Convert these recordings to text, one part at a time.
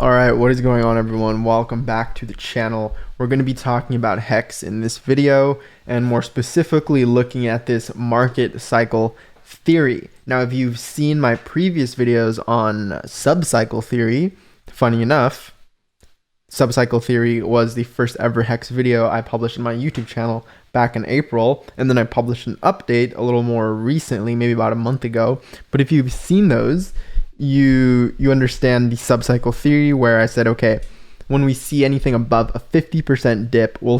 Alright, what is going on everyone? Welcome back to the channel. We're going to be talking about HEX in this video, and more specifically looking at this market cycle theory. Now, if you've seen my previous videos on subcycle theory, funny enough, subcycle theory was the first ever HEX video I published on my YouTube channel back in April, and then I published an update a little more recently, maybe about a month ago. But if you've seen those, you understand the subcycle theory, where I said, okay, when we see anything above a 50% dip, we'll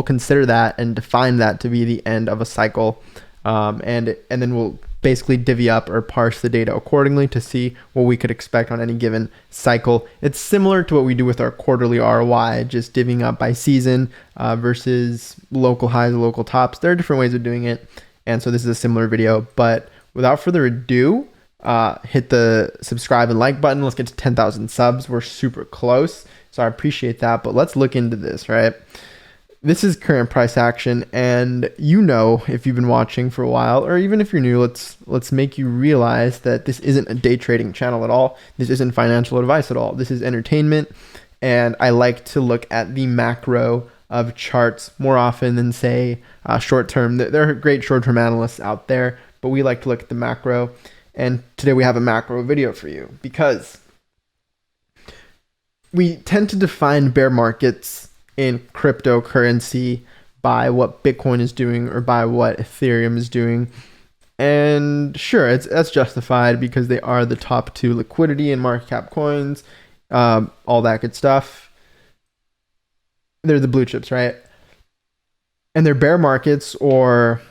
consider that and define that to be the end of a cycle, and then we'll basically divvy up or parse the data accordingly to see what we could expect on any given cycle. It's similar to what we do with our quarterly ROI, just divvying up by season versus local highs, local tops. There are different ways of doing it, and so this is a similar video. But without further ado, hit the subscribe and like button. Let's get to 10,000 subs. We're super close, so I appreciate that. But let's look into this, right? This is current price action, and if you've been watching for a while, or even if you're new, let's make you realize that this isn't a day trading channel at all. This isn't financial advice at all. This is entertainment, and I like to look at the macro of charts more often than say short term. There are great short term analysts out there, but we like to look at the macro. And today we have a macro video for you, because we tend to define bear markets in cryptocurrency by what Bitcoin is doing or by what Ethereum is doing. And sure, that's justified because they are the top two liquidity and market cap coins, all that good stuff. They're the blue chips, right? And they're bear markets, or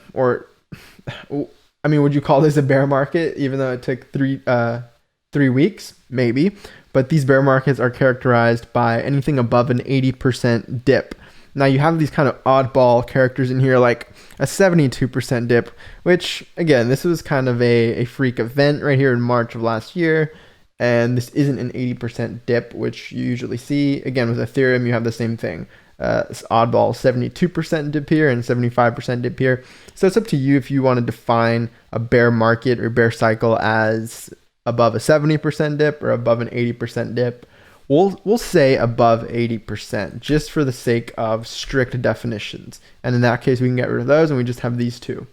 I mean, would you call this a bear market, even though it took three weeks? Maybe. But these bear markets are characterized by anything above an 80% dip. Now, you have these kind of oddball characters in here, like a 72% dip, which, again, this was kind of a freak event right here in March of last year. And this isn't an 80% dip, which you usually see. Again, with Ethereum, you have the same thing. This oddball 72% dip here and 75% dip here. So it's up to you if you want to define a bear market or bear cycle as above a 70% dip or above an 80% dip. We'll say above 80%, just for the sake of strict definitions. And in that case, we can get rid of those, and we just have these two.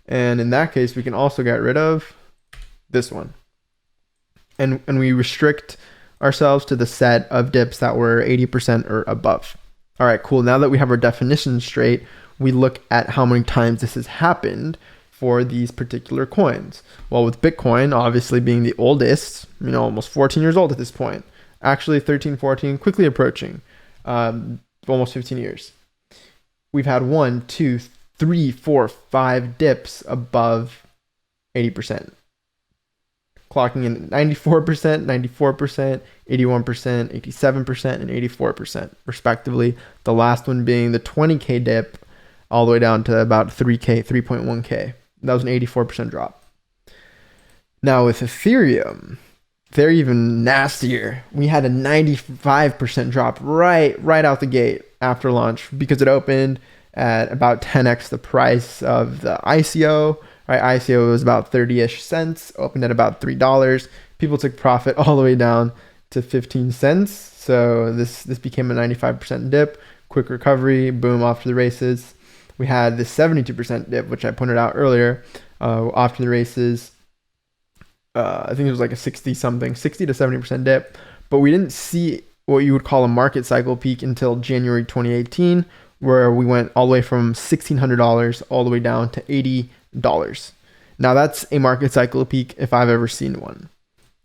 And in that case, we can also get rid of this one. And we restrict ourselves to the set of dips that were 80% or above. All right, cool. Now that we have our definition straight, we look at how many times this has happened for these particular coins. Well, with Bitcoin obviously being the oldest, almost 14 years old at this point, actually 13, 14, quickly approaching almost 15 years. We've had 1, 2, 3, 4, 5 dips above 80%. Clocking in 94%, 94%, 81%, 87%, and 84%, respectively. The last one being the 20K dip, all the way down to about 3K, 3.1K. That was an 84% drop. Now with Ethereum, they're even nastier. We had a 95% drop right out the gate after launch, because it opened at about 10x the price of the ICO. Right, ICO was about 30-ish cents, opened at about $3. People took profit all the way down to 15 cents. So this became a 95% dip, quick recovery, boom, off to the races. We had this 72% dip, which I pointed out earlier, off to the races. I think it was like a 60 to 70% dip. But we didn't see what you would call a market cycle peak until January 2018, where we went all the way from $1,600 all the way down to $80. Now that's a market cycle peak if I've ever seen one.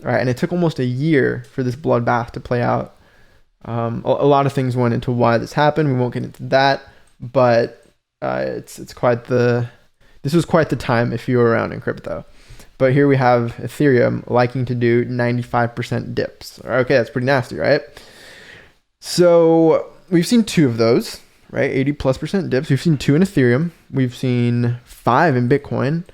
All right, and it took almost a year for this bloodbath to play out. A lot of things went into why this happened. We won't get into that, but this was quite the time if you were around in crypto. But here we have Ethereum liking to do 95% dips. Okay, that's pretty nasty, right? So we've seen 2 of those, right? 80+% dips. We've seen 2 in Ethereum. We've seen 5 in Bitcoin.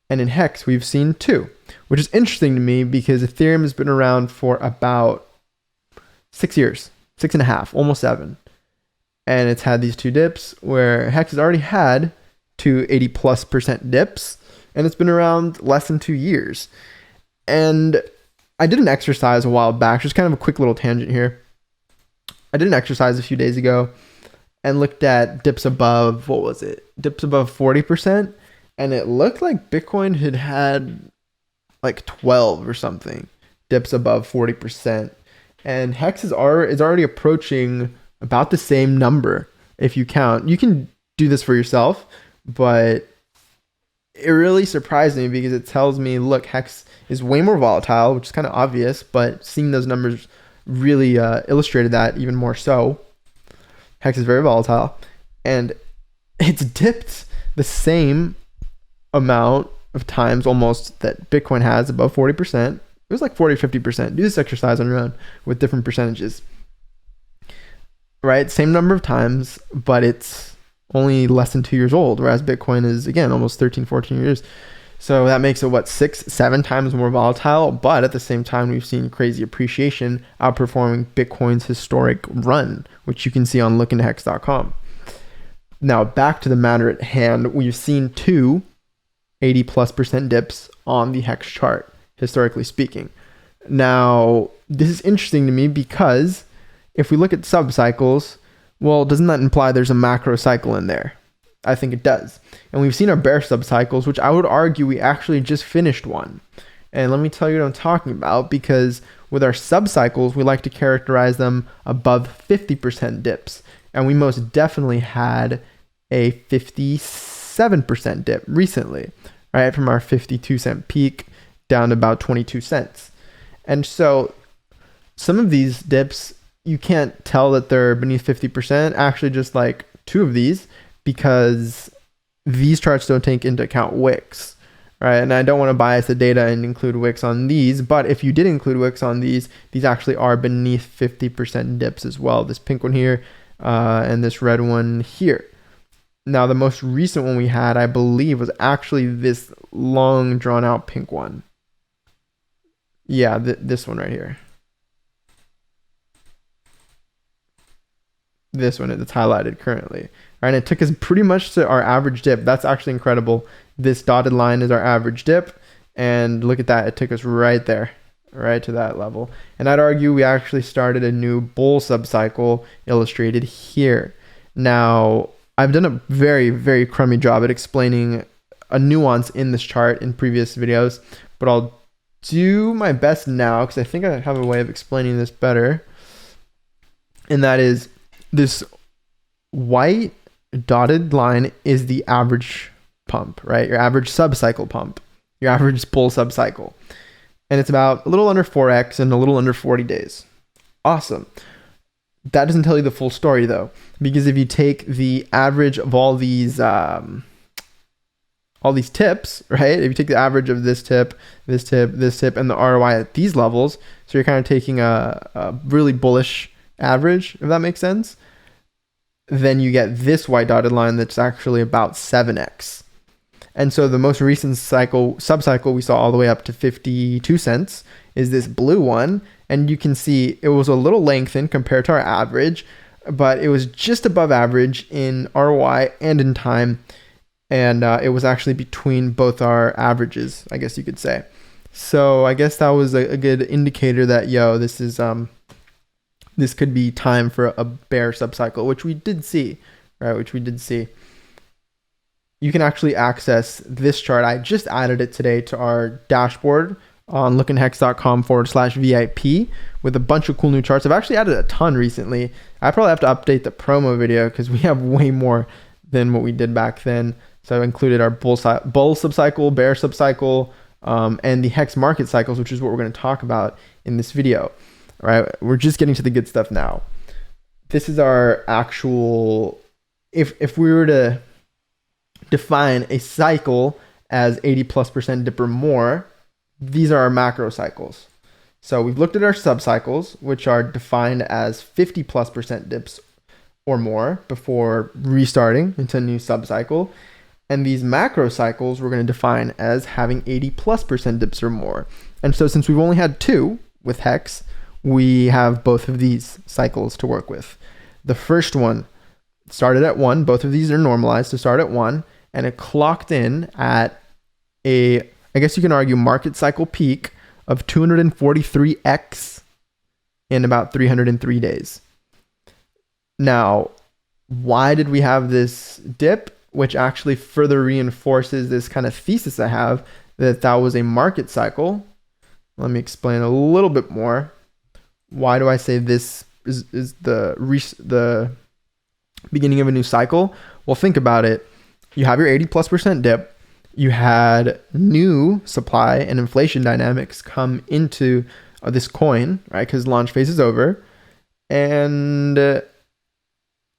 And in HEX, we've seen 2, which is interesting to me because Ethereum has been around for about 6 years, 6.5, almost 7. And it's had these 2 dips, where HEX has already had 2 80+% dips, and it's been around less than 2 years. And I did an exercise a while back, just kind of a quick little tangent here. I did an exercise a few days ago and looked at dips above, what was it? Dips above 40%. And it looked like Bitcoin had like 12 or something dips above 40%. And Hex is already approaching about the same number if you count. You can do this for yourself, but it really surprised me because it tells me, look, Hex is way more volatile, which is kind of obvious, but seeing those numbers really illustrated that even more so. Hex is very volatile, and it's dipped the same amount of times almost that Bitcoin has, above 40%. It was like 40, 50%. Do this exercise on your own with different percentages. Right? Same number of times, but it's only less than 2 years old, whereas Bitcoin is, again, almost 13, 14 years. So that makes it, 6, 7 times more volatile, but at the same time, we've seen crazy appreciation outperforming Bitcoin's historic run, which you can see on LookIntoHex.com. Now, back to the matter at hand, we've seen two 80+% dips on the Hex chart, historically speaking. Now, this is interesting to me because if we look at subcycles, well, doesn't that imply there's a macro cycle in there? I think it does. And we've seen our bear subcycles, which I would argue we actually just finished one. And let me tell you what I'm talking about, because with our subcycles, we like to characterize them above 50% dips. And we most definitely had a 57% dip recently, right? From our 52-cent peak down to about 22 cents. And so some of these dips, you can't tell that they're beneath 50%, actually just like two of these, because these charts don't take into account wicks, right? And I don't want to bias the data and include wicks on these, but if you did include wicks on these actually are beneath 50% dips as well. This pink one here and this red one here. Now, the most recent one we had, I believe, was actually this long, drawn-out pink one. Yeah, this one right here. This one that's highlighted currently. Right, and it took us pretty much to our average dip. That's actually incredible. This dotted line is our average dip, and look at that. It took us right there, right to that level. And I'd argue we actually started a new bull subcycle illustrated here. Now, I've done a very, very crummy job at explaining a nuance in this chart in previous videos, but I'll do my best now because I think I have a way of explaining this better. And that is, this white dotted line is the average pump, right? Your average subcycle pump, your average bull subcycle. And it's about a little under 4x in a little under 40 days. Awesome. That doesn't tell you the full story though, because if you take the average of all these tips, right? If you take the average of this tip, this tip, this tip, and the ROI at these levels, so you're kind of taking a really bullish average, if that makes sense, then you get this white dotted line that's actually about 7x. And so the most recent subcycle we saw all the way up to 52 cents is this blue one. And you can see it was a little lengthened compared to our average, but it was just above average in ROI and in time. And it was actually between both our averages, I guess you could say. So I guess that was a good indicator that, this could be time for a bear subcycle, which we did see, right? You can actually access this chart. I just added it today to our dashboard on lookintohex.com/VIP with a bunch of cool new charts. I've actually added a ton recently. I probably have to update the promo video because we have way more than what we did back then. So I included our bull subcycle, bear subcycle, and the Hex market cycles, which is what we're going to talk about in this video. All right, we're just getting to the good stuff now. This is our actual, if we were to define a cycle as 80+% dip or more, these are our macro cycles. So we've looked at our subcycles, which are defined as 50+% dips or more before restarting into a new subcycle. And these macro cycles we're going to define as having 80+% dips or more. And so since we've only had two with Hex, we have both of these cycles to work with. The first one started at 1. Both of these are normalized to start at 1. And it clocked in at I guess you can argue market cycle peak of 243x in about 303 days. Now, why did we have this dip? Which actually further reinforces this kind of thesis I have that was a market cycle. Let me explain a little bit more. Why do I say this is the beginning of a new cycle? Well, think about it. You have your 80+% dip. You had new supply and inflation dynamics come into this coin, right? Because launch phase is over. And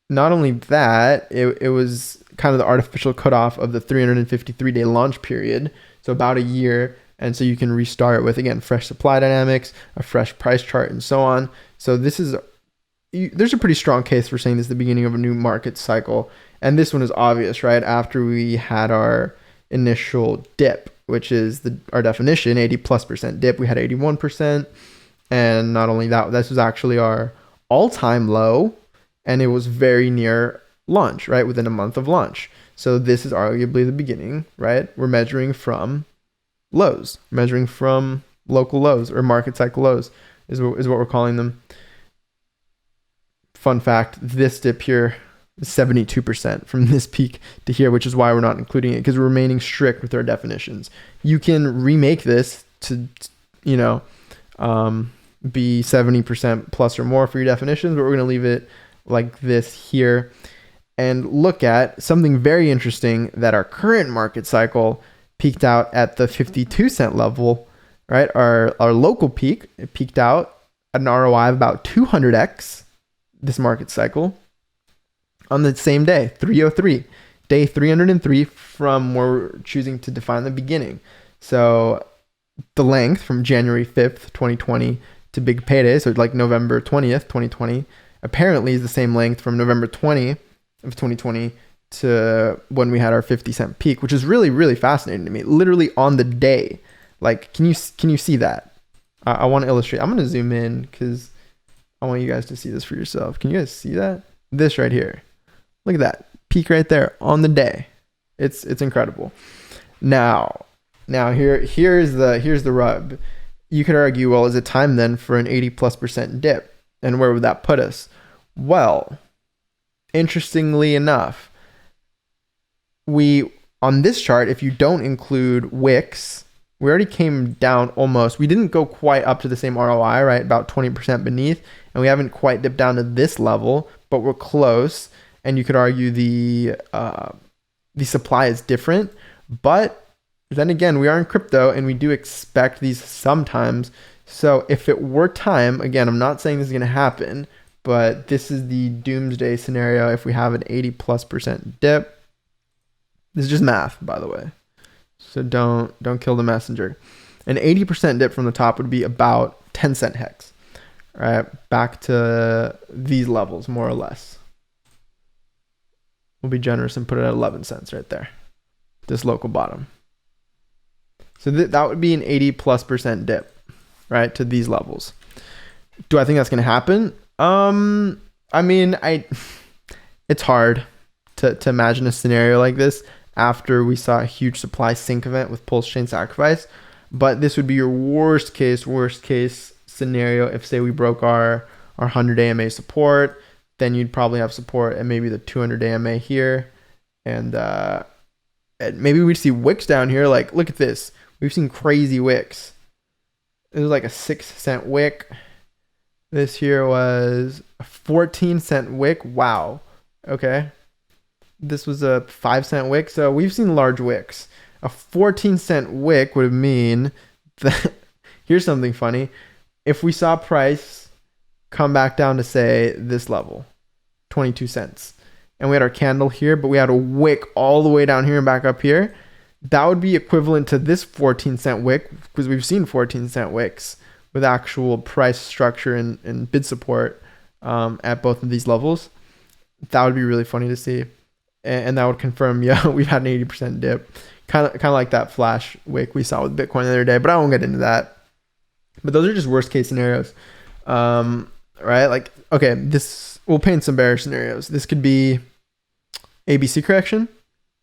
not only that, it was kind of the artificial cutoff of the 353-day launch period. So about a year. And so you can restart with, again, fresh supply dynamics, a fresh price chart, and so on. So there's a pretty strong case for saying this is the beginning of a new market cycle. And this one is obvious, right? After we had our initial dip, which is our definition, 80+% dip, we had 81%. And not only that, this was actually our all-time low, and it was very near launch, right? Within a month of launch. So this is arguably the beginning, right? We're measuring from lows, measuring from local lows or market cycle lows is what we're calling them. Fun fact, this dip here is 72% from this peak to here, which is why we're not including it, because we're remaining strict with our definitions. You can remake this to, be 70% plus or more for your definitions, but we're going to leave it like this here and look at something very interesting, that our current market cycle peaked out at the 52-cent level, right? Our local peak, it peaked out at an ROI of about 200x this market cycle on the same day, 303, day 303 from where we're choosing to define the beginning. So the length from January 5th, 2020 to big payday, so like November 20th, 2020, apparently is the same length from November 20 of 2020 to when we had our 50-cent peak, which is really, really fascinating to me. Literally on the day. Like, can you see that? I want to illustrate. I'm going to zoom in because I want you guys to see this for yourself. Can you guys see that? This right here. Look at that. Peak right there on the day. It's incredible. Now here's the rub. You could argue, well, is it time then for an 80+% dip? And where would that put us? Well, interestingly enough, on this chart, if you don't include wicks, we already came down almost. We didn't go quite up to the same ROI, right? About 20% beneath. And we haven't quite dipped down to this level, but we're close. And you could argue the supply is different. But then again, we are in crypto and we do expect these sometimes. So if it were time, again, I'm not saying this is going to happen, but this is the doomsday scenario. If we have an 80+% dip, this is just math, by the way. So don't kill the messenger. An 80% dip from the top would be about 10-cent HEX, right? Back to these levels, more or less. We'll be generous and put it at 11 cents right there. This local bottom. So that would be an 80+% dip, right, to these levels. Do I think that's going to happen? I mean, it's hard to imagine a scenario like this after we saw a huge supply sink event with pulse chain sacrifice. But this would be your worst case scenario if, say, we broke our 100 AMA support. Then you'd probably have support at maybe the 200 AMA here. And maybe we'd see wicks down here. Like, look at this. We've seen crazy wicks. It was like a 6-cent wick. This here was a 14-cent wick. Wow. Okay. This was a 5-cent wick. So we've seen large wicks. A 14-cent wick would mean that here's something funny. If we saw price come back down to, say, this level, 22 cents, and we had our candle here, but we had a wick all the way down here and back up here, that would be equivalent to this 14-cent wick, because we've seen 14-cent wicks with actual price structure and bid support at both of these levels. That would be really funny to see. And that would confirm, yeah, we've had an 80% dip. Kind of like that flash wick we saw with Bitcoin the other day, but I won't get into that. But those are just worst case scenarios. Right? Like, okay, we'll paint some bearish scenarios. This could be ABC correction,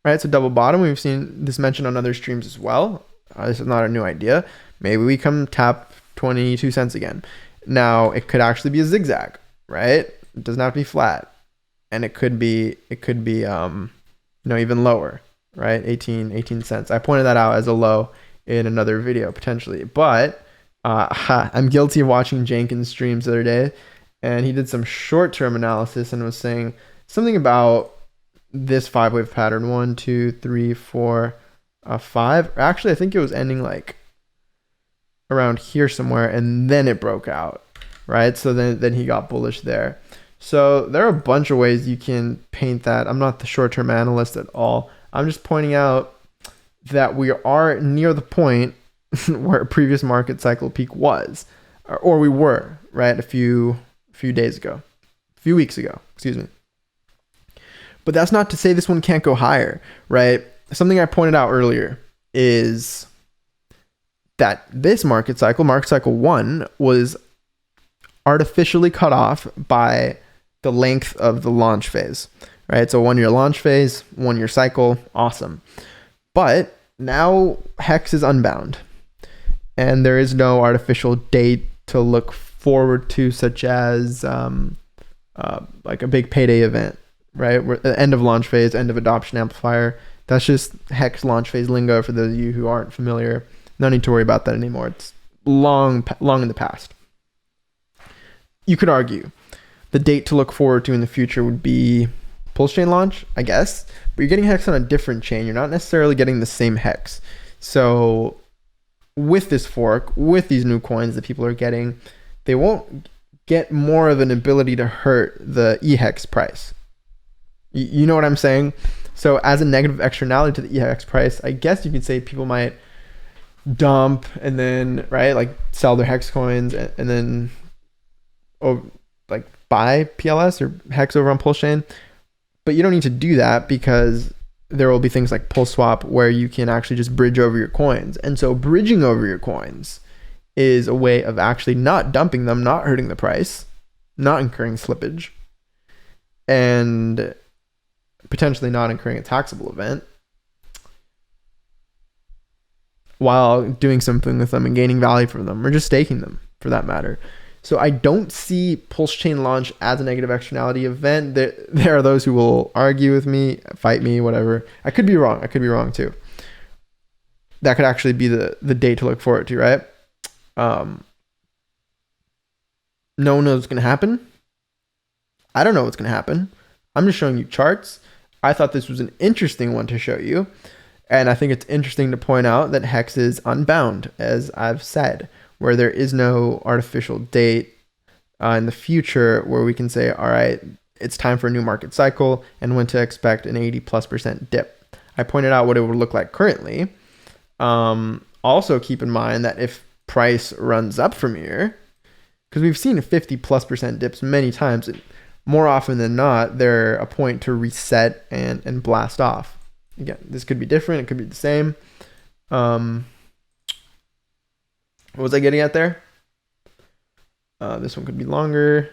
right? It's a double bottom. We've seen this mentioned on other streams as well. This is not a new idea, Maybe we come tap 22 cents again. Now it could actually be a zigzag, right? It doesn't have to be flat, and it could be even lower, right? 18 cents. I pointed that out as a low in another video potentially, but I'm guilty of watching Jenkins streams the other day, and he did some short-term analysis and was saying something about this 5-wave pattern. 1, 2, 3, 4, 5. Actually, I think it was ending like around here somewhere, and then it broke out, right? So then he got bullish there. So there are a bunch of ways you can paint that. I'm not the short-term analyst at all. I'm just pointing out that we are near the point where a previous market cycle peak was, or we were, right? A few weeks ago, excuse me. But that's not to say this one can't go higher, right? Something I pointed out earlier is that this market cycle 1, was artificially cut off by the length of the launch phase, right? So 1 year launch phase, 1 year cycle, awesome. But now HEX is unbound, and there is no artificial date to look forward to, such as like a big payday event, right? We're at the end of launch phase, end of adoption amplifier. That's just HEX launch phase lingo for those of you who aren't familiar. No need to worry about that anymore. It's long in the past. You could argue the date to look forward to in the future would be pulse chain launch, I guess, but you're getting HEX on a different chain. You're not necessarily getting the same HEX. So with this fork, with these new coins that people are getting, they won't get more of an ability to hurt the EHEX price. You know what I'm saying? So as a negative externality to the EHEX price, I guess you could say people might dump and then, right, like sell their HEX coins and then like buy PLS or HEX over on Pulse Chain. But you don't need to do that, because there will be things like Pulse Swap where you can actually just bridge over your coins. And so bridging over your coins is a way of actually not dumping them, not hurting the price, not incurring slippage, and potentially not incurring a taxable event, while doing something with them and gaining value from them, or just staking them for that matter. So I don't see Pulse Chain launch as a negative externality event. There are those who will argue with me, fight me, whatever. I could be wrong. I could be wrong too. That could actually be the date to look forward to, right? No one knows what's going to happen. I don't know what's going to happen. I'm just showing you charts. I thought this was an interesting one to show you. And I think it's interesting to point out that HEX is unbound, as I've said, where there is no artificial date in the future where we can say, all right, it's time for a new market cycle and when to expect an 80+% dip. I pointed out what it would look like currently. Also keep in mind that if price runs up from here, because we've seen 50+% dips many times, and more often than not, they're a point to reset and blast off. Again, this could be different. It could be the same. What was I getting at there? This one could be longer.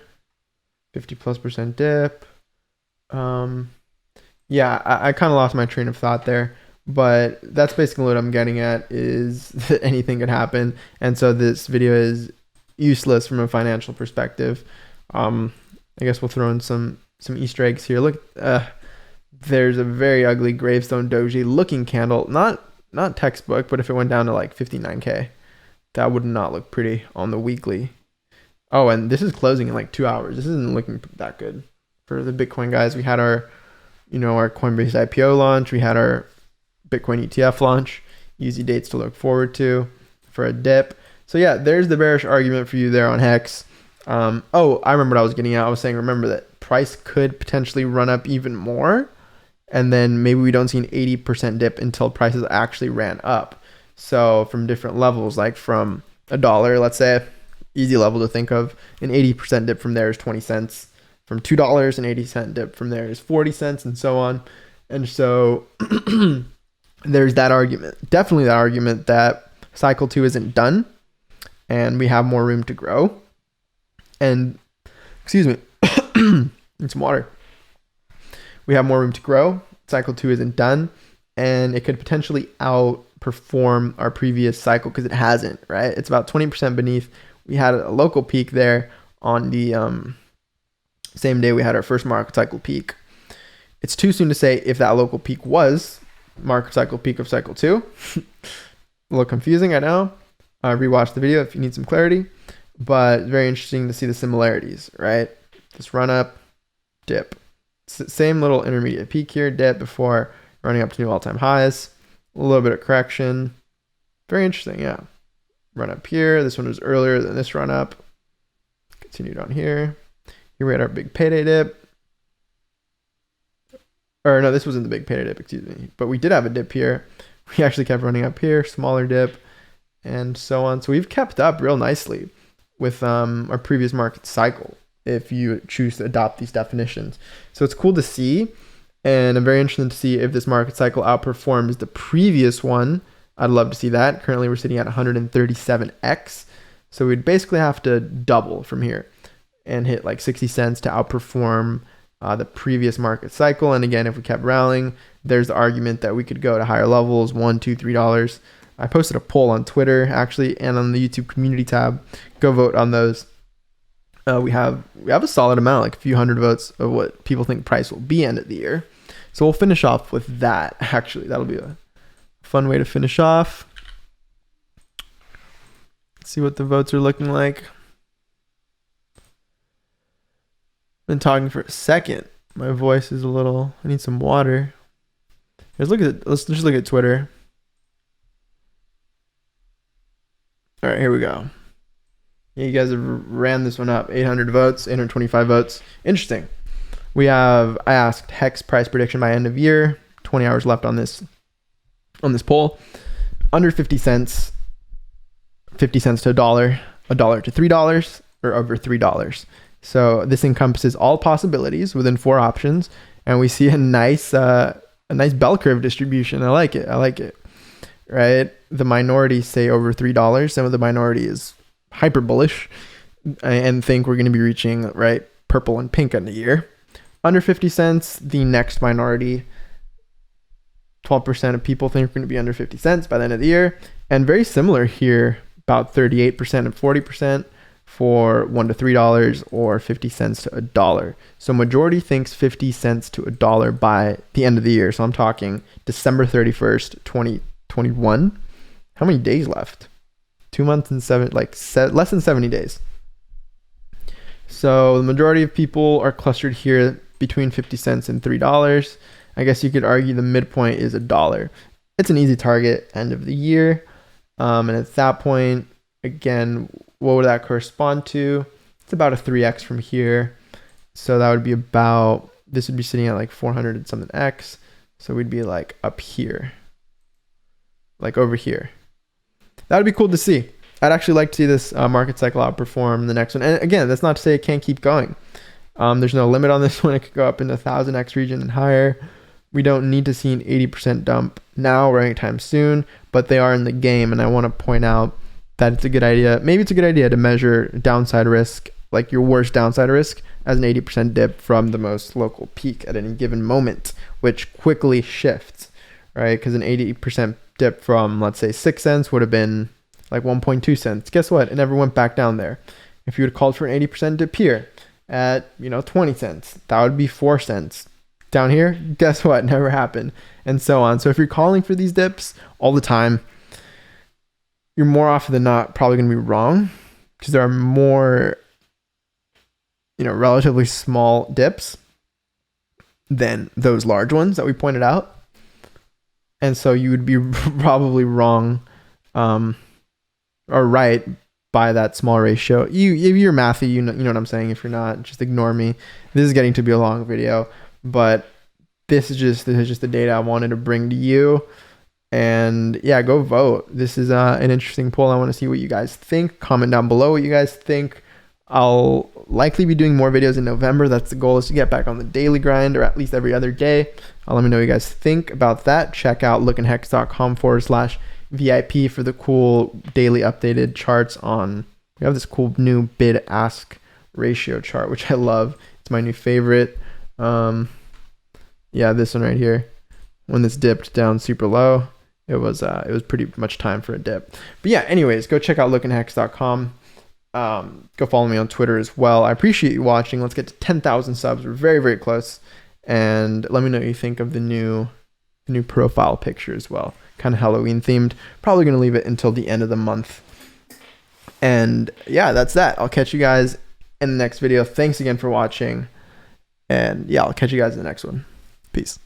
50+% dip. Yeah, I kind of lost my train of thought there. But that's basically what I'm getting at, is that anything could happen. And so this video is useless from a financial perspective. I guess we'll throw in some Easter eggs here. Look, there's a very ugly gravestone doji looking candle. Not textbook, but if it went down to like 59K, that would not look pretty on the weekly. Oh, and this is closing in like 2 hours. This isn't looking that good for the Bitcoin guys. We had our Coinbase IPO launch. We had our Bitcoin ETF launch. Easy dates to look forward to for a dip. So yeah, there's the bearish argument for you there on HEX. I remember what I was getting at. I was saying, remember that price could potentially run up even more, and then maybe we don't see an 80% dip until prices actually ran up. So from different levels, like from $1, let's say, easy level to think of, an 80% dip from there is 20 cents. From $2, an 80-cent dip from there is 40 cents, and so on. And so there's that argument. Definitely that argument that cycle 2 isn't done and we have more room to grow. And, excuse me, need some water. We have more room to grow. Cycle 2 isn't done, and it could potentially outperform our previous cycle, because it hasn't, right? It's about 20% beneath. We had a local peak there on the same day we had our first market cycle peak. It's too soon to say if that local peak was market cycle peak of cycle 2. A little confusing, I know. Rewatch the video if you need some clarity, but it's very interesting to see the similarities, right? This run up, dip. Same little intermediate peak here, dip before running up to new all-time highs. A little bit of correction. Very interesting, yeah. Run up here. This one was earlier than this run up. Continued on here. Here we had our big payday dip. Or no, this wasn't the big payday dip, excuse me. But we did have a dip here. We actually kept running up here, smaller dip, and so on. So we've kept up real nicely with our previous market cycle, if you choose to adopt these definitions. So it's cool to see, and I'm very interested to see if this market cycle outperforms the previous one. I'd love to see that. Currently we're sitting at 137x, so we'd basically have to double from here and hit like 60 cents to outperform the previous market cycle. And again, if we kept rallying, there's the argument that we could go to higher levels, $1, $2, $3. I posted a poll on Twitter actually, and on the YouTube community tab. Go vote on those. We have a solid amount, like a few hundred votes of what people think price will be end of the year. So we'll finish off with that. Actually, that'll be a fun way to finish off. Let's see what the votes are looking like. Been talking for a second. My voice is a little. I need some water. Let's just look at Twitter. All right, here we go. Yeah, you guys have ran this one up. 800 votes, 825 votes. Interesting. I asked HEX price prediction by end of year. 20 hours left on this poll. Under 50 cents. 50 cents to $1, $1 to $3, or over $3. So this encompasses all possibilities within 4 options, and we see a nice bell curve distribution. I like it. Right? The minority say over $3. Some of the minority is hyper bullish and think we're going to be reaching right purple and pink in the year. Under 50 cents, the next minority, 12% of people think we're going to be under 50 cents by the end of the year, and very similar here, about 38% and 40% for $1 to $3 or 50 cents to $1. So majority thinks 50 cents to $1 by the end of the year. So I'm talking December 31st, 2021. How many days left? 2 months and less than 70 days. So the majority of people are clustered here between 50 cents and $3. I guess you could argue the midpoint is $1. It's an easy target end of the year. And at that point, again, what would that correspond to? It's about a 3x from here. So that would be this would be sitting at like 400 and something x. So we'd be like up here, like over here. That would be cool to see. I'd actually like to see this market cycle outperform the next one. And again, that's not to say it can't keep going. There's no limit on this one. It could go up in the 1000x region and higher. We don't need to see an 80% dump now or anytime soon, but they are in the game. And I want to point out that it's a good idea. Maybe it's a good idea to measure downside risk, like your worst downside risk, as an 80% dip from the most local peak at any given moment, which quickly shifts, right? Because an 80% dip from, let's say, 6 cents would have been like 1.2 cents. Guess what? It never went back down there. If you would have called for an 80% dip here at 20 cents, that would be 4 cents. Down here, guess what? Never happened, and so on. So if you're calling for these dips all the time, you're more often than not probably going to be wrong, because there are more, relatively small dips than those large ones that we pointed out. And so you would be probably wrong, or right by that small ratio. If you're mathy, you know what I'm saying. If you're not, just ignore me. This is getting to be a long video, but this is just the data I wanted to bring to you. And yeah, go vote. This is an interesting poll. I want to see what you guys think. Comment down below what you guys think. I'll likely be doing more videos in November. That's the goal, is to get back on the daily grind, or at least every other day. Let me know what you guys think about that. Check out lookintohex.com/VIP for the cool daily updated charts on. We have this cool new bid ask ratio chart, which I love. It's my new favorite. Yeah, this one right here. When this dipped down super low, it was pretty much time for a dip. But yeah, anyways, go check out LookIntoHex.com. Go follow me on Twitter as well. I appreciate you watching. Let's get to 10,000 subs. We're very, very close. And let me know what you think of the new profile picture as well. Kind of Halloween themed. Probably going to leave it until the end of the month. And yeah, that's that. I'll catch you guys in the next video. Thanks again for watching. And yeah, I'll catch you guys in the next one. Peace.